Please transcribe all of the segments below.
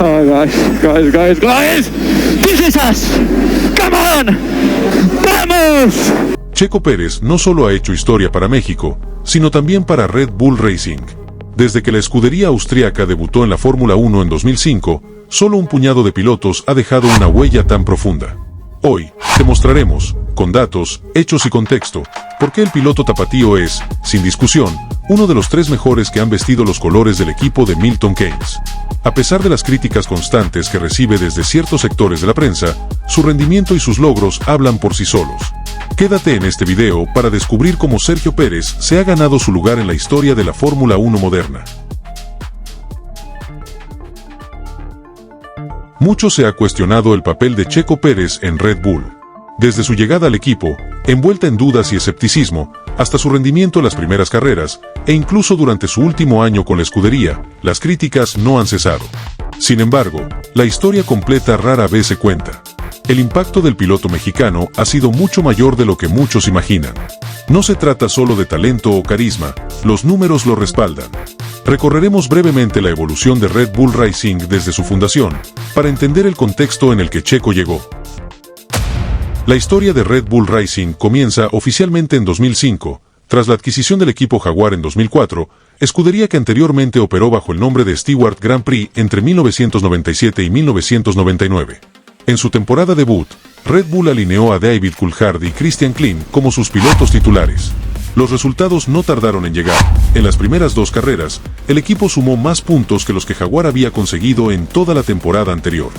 guys! This is us! Come on! ¡Vamos! Checo Pérez no solo ha hecho historia para México, sino también para Red Bull Racing. Desde que la escudería austríaca debutó en la Fórmula 1 en 2005, solo un puñado de pilotos ha dejado una huella tan profunda. Hoy, te mostraremos, con datos, hechos y contexto, por qué el piloto tapatío es, sin discusión, uno de los 3 mejores que han vestido los colores del equipo de Milton Keynes. A pesar de las críticas constantes que recibe desde ciertos sectores de la prensa, su rendimiento y sus logros hablan por sí solos. Quédate en este video para descubrir cómo Sergio Pérez se ha ganado su lugar en la historia de la Fórmula 1 moderna. Mucho se ha cuestionado el papel de Checo Pérez en Red Bull. Desde su llegada al equipo, envuelta en dudas y escepticismo, hasta su rendimiento en las primeras carreras, e incluso durante su último año con la escudería, las críticas no han cesado. Sin embargo, la historia completa rara vez se cuenta. El impacto del piloto mexicano ha sido mucho mayor de lo que muchos imaginan. No se trata solo de talento o carisma, los números lo respaldan. Recorreremos brevemente la evolución de Red Bull Racing desde su fundación, para entender el contexto en el que Checo llegó. La historia de Red Bull Racing comienza oficialmente en 2005, tras la adquisición del equipo Jaguar en 2004, escudería que anteriormente operó bajo el nombre de Stewart Grand Prix entre 1997 y 1999. En su temporada debut, Red Bull alineó a David Coulthard y Christian Klien como sus pilotos titulares. Los resultados no tardaron en llegar. En las primeras 2 carreras, el equipo sumó más puntos que los que Jaguar había conseguido en toda la temporada anterior.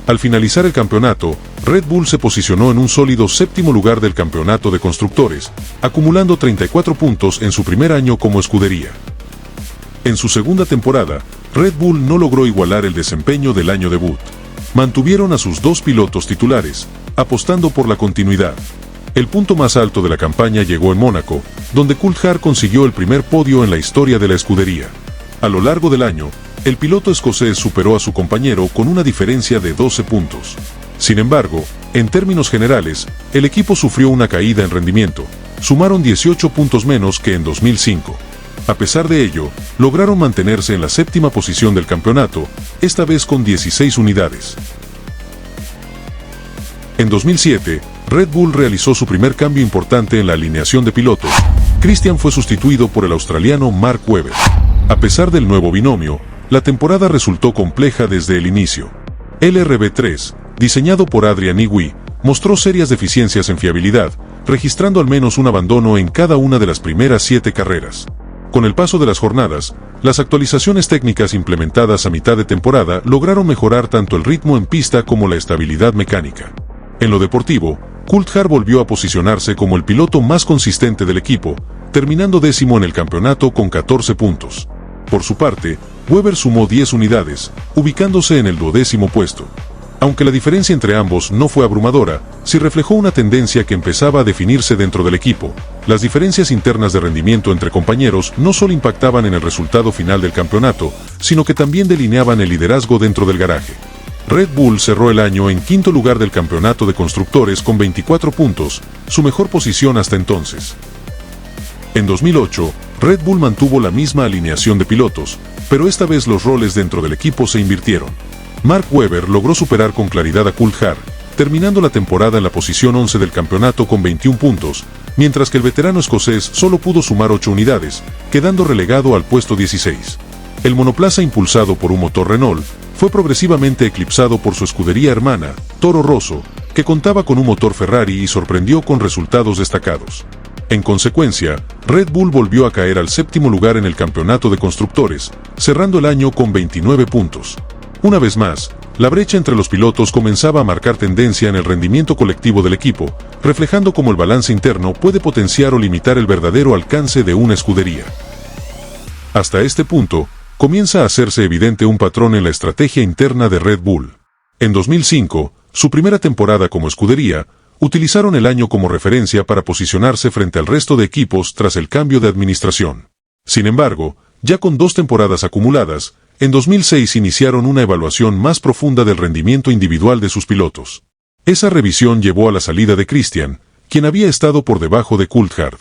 Al finalizar el campeonato, Red Bull se posicionó en un sólido 7º lugar del campeonato de constructores, acumulando 34 puntos en su primer año como escudería. En su segunda temporada, Red Bull no logró igualar el desempeño del año debut. Mantuvieron a sus 2 pilotos titulares, apostando por la continuidad. El punto más alto de la campaña llegó en Mónaco, donde Coulthard consiguió el primer podio en la historia de la escudería. A lo largo del año, el piloto escocés superó a su compañero con una diferencia de 12 puntos. Sin embargo, en términos generales, el equipo sufrió una caída en rendimiento. Sumaron 18 puntos menos que en 2005. A pesar de ello, lograron mantenerse en la 7ª posición del campeonato, esta vez con 16 unidades. En 2007, Red Bull realizó su primer cambio importante en la alineación de pilotos. Christian fue sustituido por el australiano Mark Webber. A pesar del nuevo binomio, la temporada resultó compleja desde el inicio. El RB3, diseñado por Adrian Newey, mostró serias deficiencias en fiabilidad, registrando al menos un abandono en cada una de las primeras 7 carreras. Con el paso de las jornadas, las actualizaciones técnicas implementadas a mitad de temporada lograron mejorar tanto el ritmo en pista como la estabilidad mecánica. En lo deportivo, Coulthard volvió a posicionarse como el piloto más consistente del equipo, terminando 10º en el campeonato con 14 puntos. Por su parte, Webber sumó 10 unidades, ubicándose en el 12º puesto. Aunque la diferencia entre ambos no fue abrumadora, sí reflejó una tendencia que empezaba a definirse dentro del equipo. Las diferencias internas de rendimiento entre compañeros no solo impactaban en el resultado final del campeonato, sino que también delineaban el liderazgo dentro del garaje. Red Bull cerró el año en 5º lugar del campeonato de constructores con 24 puntos, su mejor posición hasta entonces. En 2008, Red Bull mantuvo la misma alineación de pilotos, pero esta vez los roles dentro del equipo se invirtieron. Mark Webber logró superar con claridad a Coulthard, terminando la temporada en la posición 11 del campeonato con 21 puntos, mientras que el veterano escocés solo pudo sumar 8 unidades, quedando relegado al puesto 16. El monoplaza impulsado por un motor Renault fue progresivamente eclipsado por su escudería hermana, Toro Rosso, que contaba con un motor Ferrari y sorprendió con resultados destacados. En consecuencia, Red Bull volvió a caer al 7º lugar en el campeonato de constructores, cerrando el año con 29 puntos. Una vez más, la brecha entre los pilotos comenzaba a marcar tendencia en el rendimiento colectivo del equipo, reflejando cómo el balance interno puede potenciar o limitar el verdadero alcance de una escudería. Hasta este punto, comienza a hacerse evidente un patrón en la estrategia interna de Red Bull. En 2005, su primera temporada como escudería, utilizaron el año como referencia para posicionarse frente al resto de equipos tras el cambio de administración. Sin embargo, ya con 2 temporadas acumuladas, en 2006 iniciaron una evaluación más profunda del rendimiento individual de sus pilotos. Esa revisión llevó a la salida de Christian, quien había estado por debajo de Coulthard.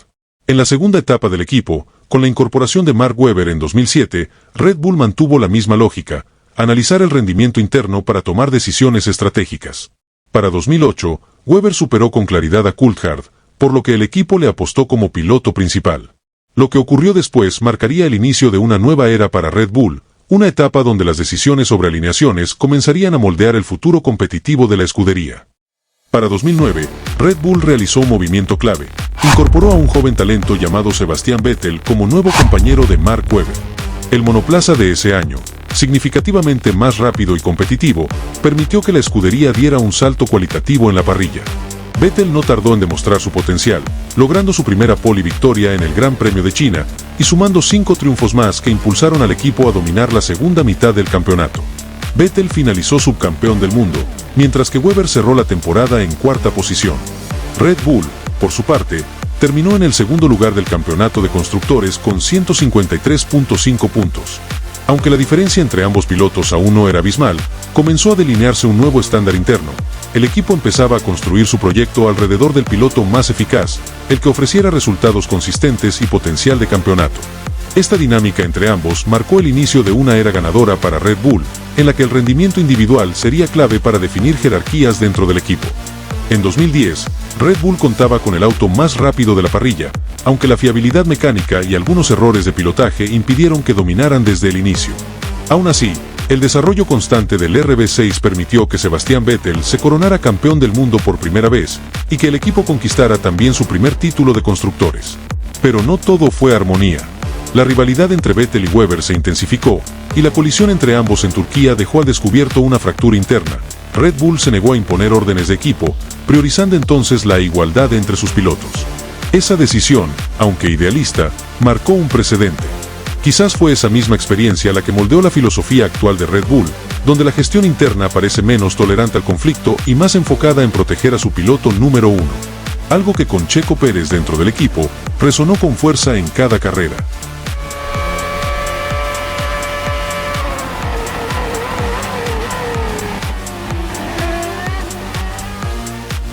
En la segunda etapa del equipo, con la incorporación de Mark Webber en 2007, Red Bull mantuvo la misma lógica, analizar el rendimiento interno para tomar decisiones estratégicas. Para 2008, Webber superó con claridad a Coulthard, por lo que el equipo le apostó como piloto principal. Lo que ocurrió después marcaría el inicio de una nueva era para Red Bull, una etapa donde las decisiones sobre alineaciones comenzarían a moldear el futuro competitivo de la escudería. Para 2009, Red Bull realizó un movimiento clave. Incorporó a un joven talento llamado Sebastian Vettel como nuevo compañero de Mark Webber. El monoplaza de ese año, significativamente más rápido y competitivo, permitió que la escudería diera un salto cualitativo en la parrilla. Vettel no tardó en demostrar su potencial, logrando su primera pole victoria en el Gran Premio de China y sumando 5 triunfos más que impulsaron al equipo a dominar la segunda mitad del campeonato. Vettel finalizó subcampeón del mundo, mientras que Webber cerró la temporada en cuarta posición. Red Bull, por su parte, terminó en el segundo lugar del campeonato de constructores con 153.5 puntos. Aunque la diferencia entre ambos pilotos aún no era abismal, comenzó a delinearse un nuevo estándar interno. El equipo empezaba a construir su proyecto alrededor del piloto más eficaz, el que ofreciera resultados consistentes y potencial de campeonato. Esta dinámica entre ambos marcó el inicio de una era ganadora para Red Bull, en la que el rendimiento individual sería clave para definir jerarquías dentro del equipo. En 2010, Red Bull contaba con el auto más rápido de la parrilla, aunque la fiabilidad mecánica y algunos errores de pilotaje impidieron que dominaran desde el inicio. Aún así, el desarrollo constante del RB6 permitió que Sebastian Vettel se coronara campeón del mundo por primera vez, y que el equipo conquistara también su primer título de constructores. Pero no todo fue armonía. La rivalidad entre Vettel y Webber se intensificó, y la colisión entre ambos en Turquía dejó al descubierto una fractura interna. Red Bull se negó a imponer órdenes de equipo, priorizando entonces la igualdad entre sus pilotos. Esa decisión, aunque idealista, marcó un precedente. Quizás fue esa misma experiencia la que moldeó la filosofía actual de Red Bull, donde la gestión interna parece menos tolerante al conflicto y más enfocada en proteger a su piloto número uno. Algo que con Checo Pérez dentro del equipo resonó con fuerza en cada carrera.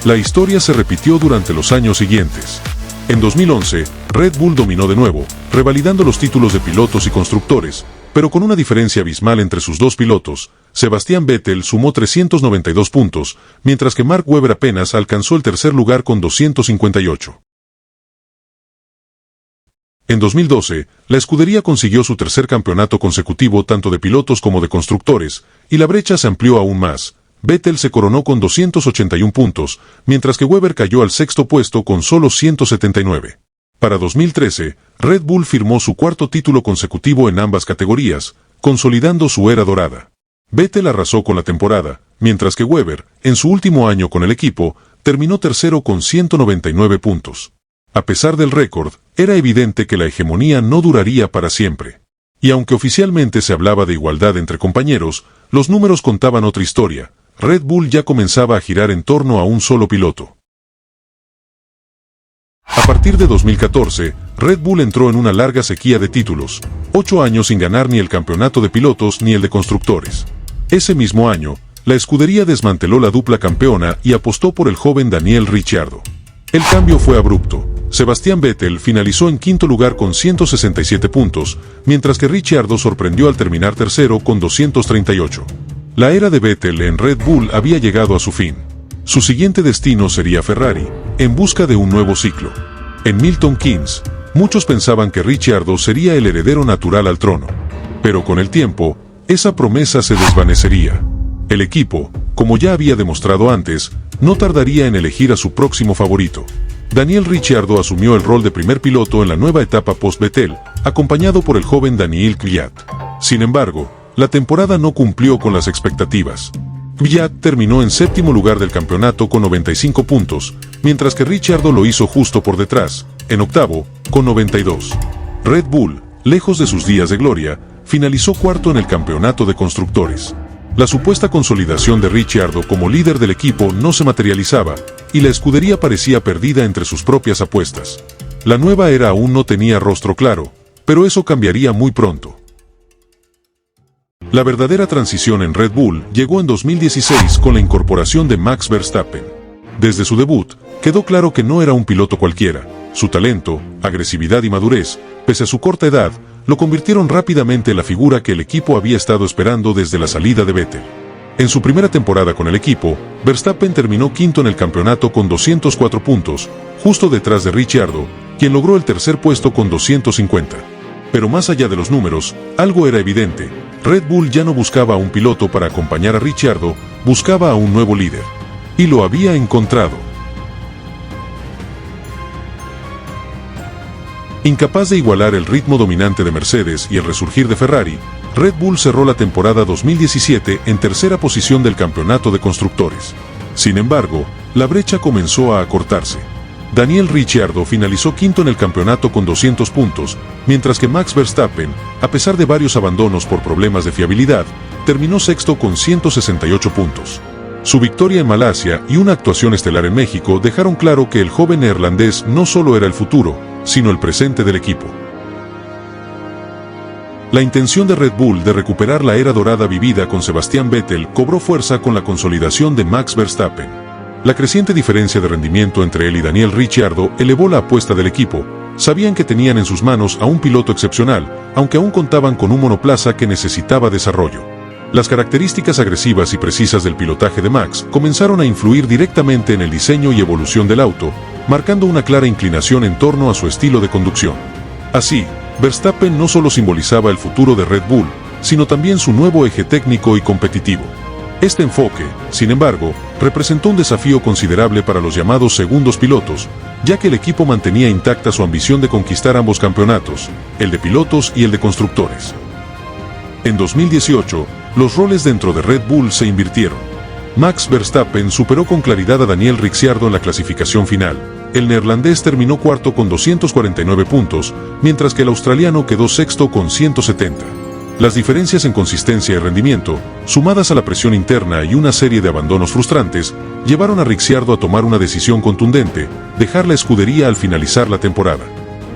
La historia se repitió durante los años siguientes. En 2011, Red Bull dominó de nuevo, revalidando los títulos de pilotos y constructores, pero con una diferencia abismal entre sus dos pilotos. Sebastian Vettel sumó 392 puntos, mientras que Mark Webber apenas alcanzó el tercer lugar con 258. En 2012, la escudería consiguió su tercer campeonato consecutivo tanto de pilotos como de constructores, y la brecha se amplió aún más. Vettel se coronó con 281 puntos, mientras que Webber cayó al sexto puesto con solo 179. Para 2013, Red Bull firmó su cuarto título consecutivo en ambas categorías, consolidando su era dorada. Vettel arrasó con la temporada, mientras que Webber, en su último año con el equipo, terminó tercero con 199 puntos. A pesar del récord, era evidente que la hegemonía no duraría para siempre. Y aunque oficialmente se hablaba de igualdad entre compañeros, los números contaban otra historia. Red Bull ya comenzaba a girar en torno a un solo piloto. A partir de 2014, Red Bull entró en una larga sequía de títulos, 8 años sin ganar ni el campeonato de pilotos ni el de constructores. Ese mismo año, la escudería desmanteló la dupla campeona y apostó por el joven Daniel Ricciardo. El cambio fue abrupto. Sebastian Vettel finalizó en quinto lugar con 167 puntos, mientras que Ricciardo sorprendió al terminar tercero con 238. La era de Vettel en Red Bull había llegado a su fin. Su siguiente destino sería Ferrari, en busca de un nuevo ciclo. En Milton Keynes, muchos pensaban que Ricciardo sería el heredero natural al trono. Pero con el tiempo, esa promesa se desvanecería. El equipo, como ya había demostrado antes, no tardaría en elegir a su próximo favorito. Daniel Ricciardo asumió el rol de primer piloto en la nueva etapa post-Vettel, acompañado por el joven Daniil Kvyat. Sin embargo, la temporada no cumplió con las expectativas. Kvyat terminó en séptimo lugar del campeonato con 95 puntos, mientras que Ricciardo lo hizo justo por detrás, en octavo, con 92. Red Bull, lejos de sus días de gloria, finalizó cuarto en el campeonato de constructores. La supuesta consolidación de Ricciardo como líder del equipo no se materializaba, y la escudería parecía perdida entre sus propias apuestas. La nueva era aún no tenía rostro claro, pero eso cambiaría muy pronto. La verdadera transición en Red Bull llegó en 2016 con la incorporación de Max Verstappen. Desde su debut, quedó claro que no era un piloto cualquiera. Su talento, agresividad y madurez, pese a su corta edad, lo convirtieron rápidamente en la figura que el equipo había estado esperando desde la salida de Vettel. En su primera temporada con el equipo, Verstappen terminó quinto en el campeonato con 204 puntos, justo detrás de Ricciardo, quien logró el tercer puesto con 250. Pero más allá de los números, algo era evidente: Red Bull ya no buscaba a un piloto para acompañar a Ricciardo, buscaba a un nuevo líder. Y lo había encontrado. Incapaz de igualar el ritmo dominante de Mercedes y el resurgir de Ferrari, Red Bull cerró la temporada 2017 en tercera posición del campeonato de constructores. Sin embargo, la brecha comenzó a acortarse. Daniel Ricciardo finalizó quinto en el campeonato con 200 puntos, mientras que Max Verstappen, a pesar de varios abandonos por problemas de fiabilidad, terminó sexto con 168 puntos. Su victoria en Malasia y una actuación estelar en México dejaron claro que el joven neerlandés no solo era el futuro, sino el presente del equipo. La intención de Red Bull de recuperar la era dorada vivida con Sebastian Vettel cobró fuerza con la consolidación de Max Verstappen. La creciente diferencia de rendimiento entre él y Daniel Ricciardo elevó la apuesta del equipo. Sabían que tenían en sus manos a un piloto excepcional, aunque aún contaban con un monoplaza que necesitaba desarrollo. Las características agresivas y precisas del pilotaje de Max comenzaron a influir directamente en el diseño y evolución del auto, marcando una clara inclinación en torno a su estilo de conducción. Así, Verstappen no solo simbolizaba el futuro de Red Bull, sino también su nuevo eje técnico y competitivo. Este enfoque, sin embargo, representó un desafío considerable para los llamados segundos pilotos, ya que el equipo mantenía intacta su ambición de conquistar ambos campeonatos, el de pilotos y el de constructores. En 2018, los roles dentro de Red Bull se invirtieron. Max Verstappen superó con claridad a Daniel Ricciardo en la clasificación final. El neerlandés terminó cuarto con 249 puntos, mientras que el australiano quedó sexto con 170. Las diferencias en consistencia y rendimiento, sumadas a la presión interna y una serie de abandonos frustrantes, llevaron a Ricciardo a tomar una decisión contundente: dejar la escudería al finalizar la temporada.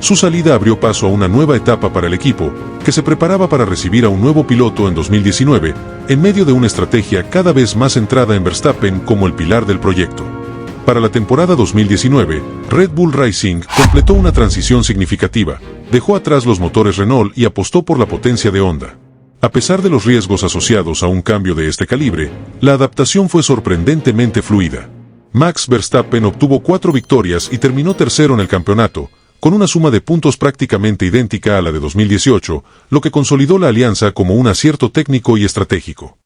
Su salida abrió paso a una nueva etapa para el equipo, que se preparaba para recibir a un nuevo piloto en 2019, en medio de una estrategia cada vez más centrada en Verstappen como el pilar del proyecto. Para la temporada 2019, Red Bull Racing completó una transición significativa, dejó atrás los motores Renault y apostó por la potencia de Honda. A pesar de los riesgos asociados a un cambio de este calibre, la adaptación fue sorprendentemente fluida. Max Verstappen obtuvo 4 victorias y terminó tercero en el campeonato, con una suma de puntos prácticamente idéntica a la de 2018, lo que consolidó la alianza como un acierto técnico y estratégico.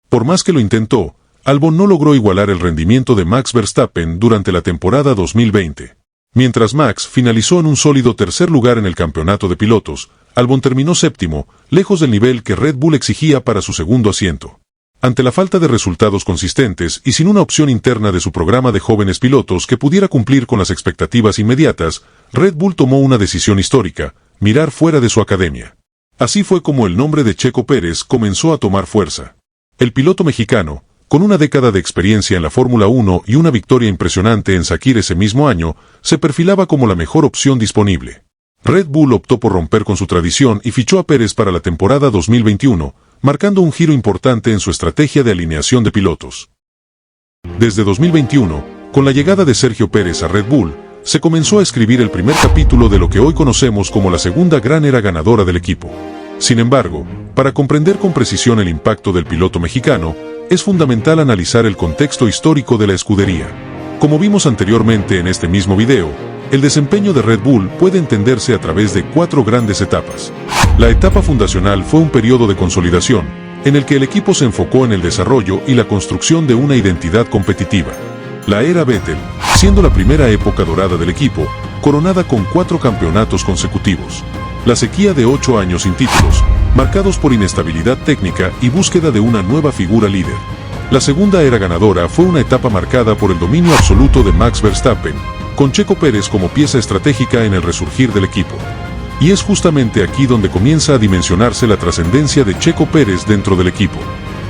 Por más que lo intentó, Albon no logró igualar el rendimiento de Max Verstappen durante la temporada 2020. Mientras Max finalizó en un sólido tercer lugar en el campeonato de pilotos, Albon terminó séptimo, lejos del nivel que Red Bull exigía para su segundo asiento. Ante la falta de resultados consistentes y sin una opción interna de su programa de jóvenes pilotos que pudiera cumplir con las expectativas inmediatas, Red Bull tomó una decisión histórica: mirar fuera de su academia. Así fue como el nombre de Checo Pérez comenzó a tomar fuerza. El piloto mexicano, con una década de experiencia en la Fórmula 1 y una victoria impresionante en Sakir ese mismo año, se perfilaba como la mejor opción disponible. Red Bull optó por romper con su tradición y fichó a Pérez para la temporada 2021, marcando un giro importante en su estrategia de alineación de pilotos. Desde 2021, con la llegada de Sergio Pérez a Red Bull, se comenzó a escribir el primer capítulo de lo que hoy conocemos como la segunda gran era ganadora del equipo. Sin embargo, para comprender con precisión el impacto del piloto mexicano, es fundamental analizar el contexto histórico de la escudería. Como vimos anteriormente en este mismo video, el desempeño de Red Bull puede entenderse a través de 4 grandes etapas. La etapa fundacional fue un periodo de consolidación, en el que el equipo se enfocó en el desarrollo y la construcción de una identidad competitiva. La era Vettel, siendo la primera época dorada del equipo, coronada con 4 campeonatos consecutivos. La sequía de 8 años sin títulos, marcados por inestabilidad técnica y búsqueda de una nueva figura líder. La segunda era ganadora fue una etapa marcada por el dominio absoluto de Max Verstappen, con Checo Pérez como pieza estratégica en el resurgir del equipo. Y es justamente aquí donde comienza a dimensionarse la trascendencia de Checo Pérez dentro del equipo.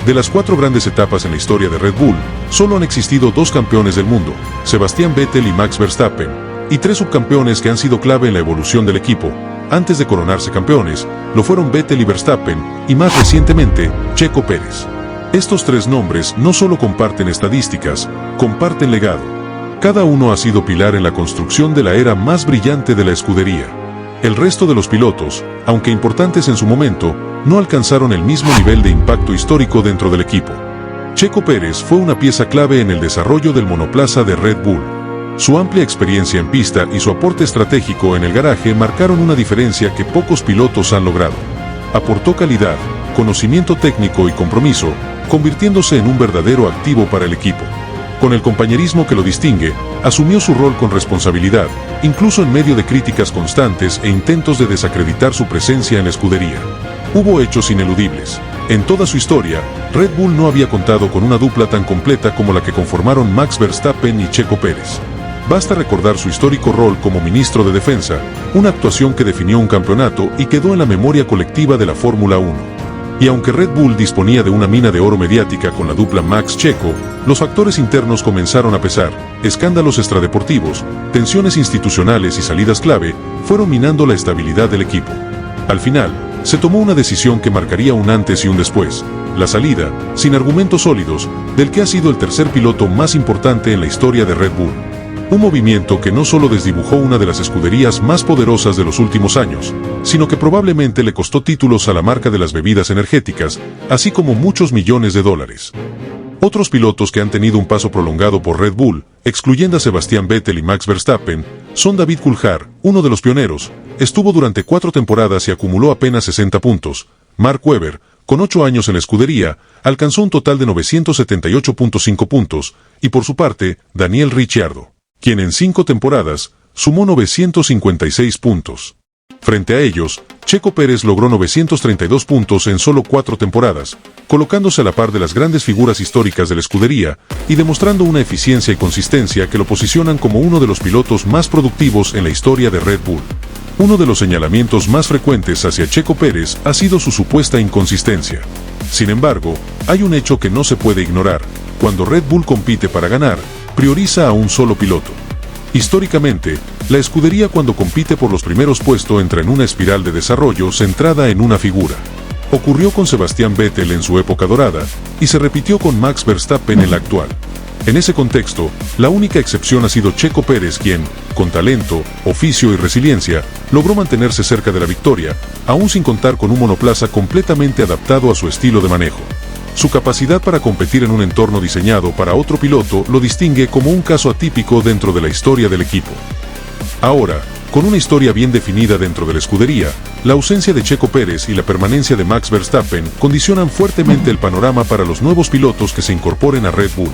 De las 4 grandes etapas en la historia de Red Bull, solo han existido 2 campeones del mundo, Sebastian Vettel y Max Verstappen, y 3 subcampeones que han sido clave en la evolución del equipo. Antes de coronarse campeones, lo fueron Vettel y Verstappen, y más recientemente, Checo Pérez. Estos 3 nombres no solo comparten estadísticas, comparten legado. Cada uno ha sido pilar en la construcción de la era más brillante de la escudería. El resto de los pilotos, aunque importantes en su momento, no alcanzaron el mismo nivel de impacto histórico dentro del equipo. Checo Pérez fue una pieza clave en el desarrollo del monoplaza de Red Bull. Su amplia experiencia en pista y su aporte estratégico en el garaje marcaron una diferencia que pocos pilotos han logrado. Aportó calidad, conocimiento técnico y compromiso, convirtiéndose en un verdadero activo para el equipo. Con el compañerismo que lo distingue, asumió su rol con responsabilidad, incluso en medio de críticas constantes e intentos de desacreditar su presencia en la escudería. Hubo hechos ineludibles. En toda su historia, Red Bull no había contado con una dupla tan completa como la que conformaron Max Verstappen y Checo Pérez. Basta recordar su histórico rol como ministro de Defensa, una actuación que definió un campeonato y quedó en la memoria colectiva de la Fórmula 1. Y aunque Red Bull disponía de una mina de oro mediática con la dupla Max-Checo, los factores internos comenzaron a pesar. Escándalos extradeportivos, tensiones institucionales y salidas clave fueron minando la estabilidad del equipo. Al final, se tomó una decisión que marcaría un antes y un después: la salida, sin argumentos sólidos, del que ha sido el tercer piloto más importante en la historia de Red Bull. Un movimiento que no solo desdibujó una de las escuderías más poderosas de los últimos años, sino que probablemente le costó títulos a la marca de las bebidas energéticas, así como muchos millones de dólares. Otros pilotos que han tenido un paso prolongado por Red Bull, excluyendo a Sebastian Vettel y Max Verstappen, son David Coulthard, uno de los pioneros, estuvo durante 4 temporadas y acumuló apenas 60 puntos. Mark Webber, con 8 años en la escudería, alcanzó un total de 978.5 puntos, y por su parte, Daniel Ricciardo, quien en 5 temporadas sumó 956 puntos. Frente a ellos, Checo Pérez logró 932 puntos en solo 4 temporadas, colocándose a la par de las grandes figuras históricas de la escudería y demostrando una eficiencia y consistencia que lo posicionan como uno de los pilotos más productivos en la historia de Red Bull. Uno de los señalamientos más frecuentes hacia Checo Pérez ha sido su supuesta inconsistencia. Sin embargo, hay un hecho que no se puede ignorar: cuando Red Bull compite para ganar, prioriza a un solo piloto. Históricamente, la escudería cuando compite por los primeros puestos entra en una espiral de desarrollo centrada en una figura. Ocurrió con Sebastian Vettel en su época dorada, y se repitió con Max Verstappen en la actual. En ese contexto, la única excepción ha sido Checo Pérez, quien, con talento, oficio y resiliencia, logró mantenerse cerca de la victoria, aún sin contar con un monoplaza completamente adaptado a su estilo de manejo. Su capacidad para competir en un entorno diseñado para otro piloto lo distingue como un caso atípico dentro de la historia del equipo. Ahora, con una historia bien definida dentro de la escudería, la ausencia de Checo Pérez y la permanencia de Max Verstappen condicionan fuertemente el panorama para los nuevos pilotos que se incorporen a Red Bull.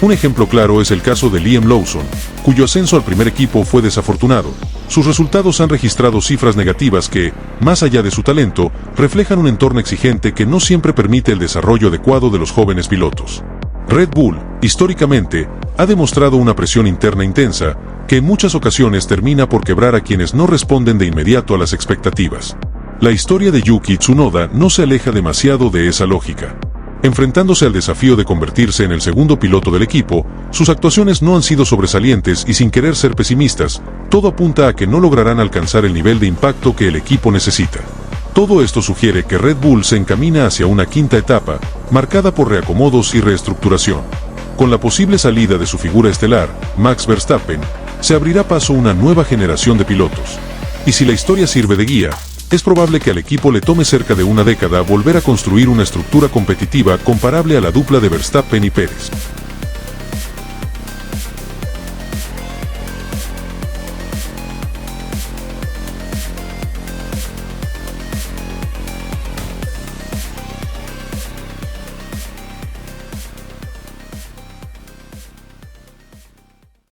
Un ejemplo claro es el caso de Liam Lawson, cuyo ascenso al primer equipo fue desafortunado. Sus resultados han registrado cifras negativas que, más allá de su talento, reflejan un entorno exigente que no siempre permite el desarrollo adecuado de los jóvenes pilotos. Red Bull, históricamente, ha demostrado una presión interna intensa, que en muchas ocasiones termina por quebrar a quienes no responden de inmediato a las expectativas. La historia de Yuki Tsunoda no se aleja demasiado de esa lógica. Enfrentándose al desafío de convertirse en el segundo piloto del equipo, sus actuaciones no han sido sobresalientes y, sin querer ser pesimistas, todo apunta a que no lograrán alcanzar el nivel de impacto que el equipo necesita. Todo esto sugiere que Red Bull se encamina hacia una quinta etapa, marcada por reacomodos y reestructuración. Con la posible salida de su figura estelar, Max Verstappen, se abrirá paso una nueva generación de pilotos. Y si la historia sirve de guía, es probable que al equipo le tome cerca de una década volver a construir una estructura competitiva comparable a la dupla de Verstappen y Pérez.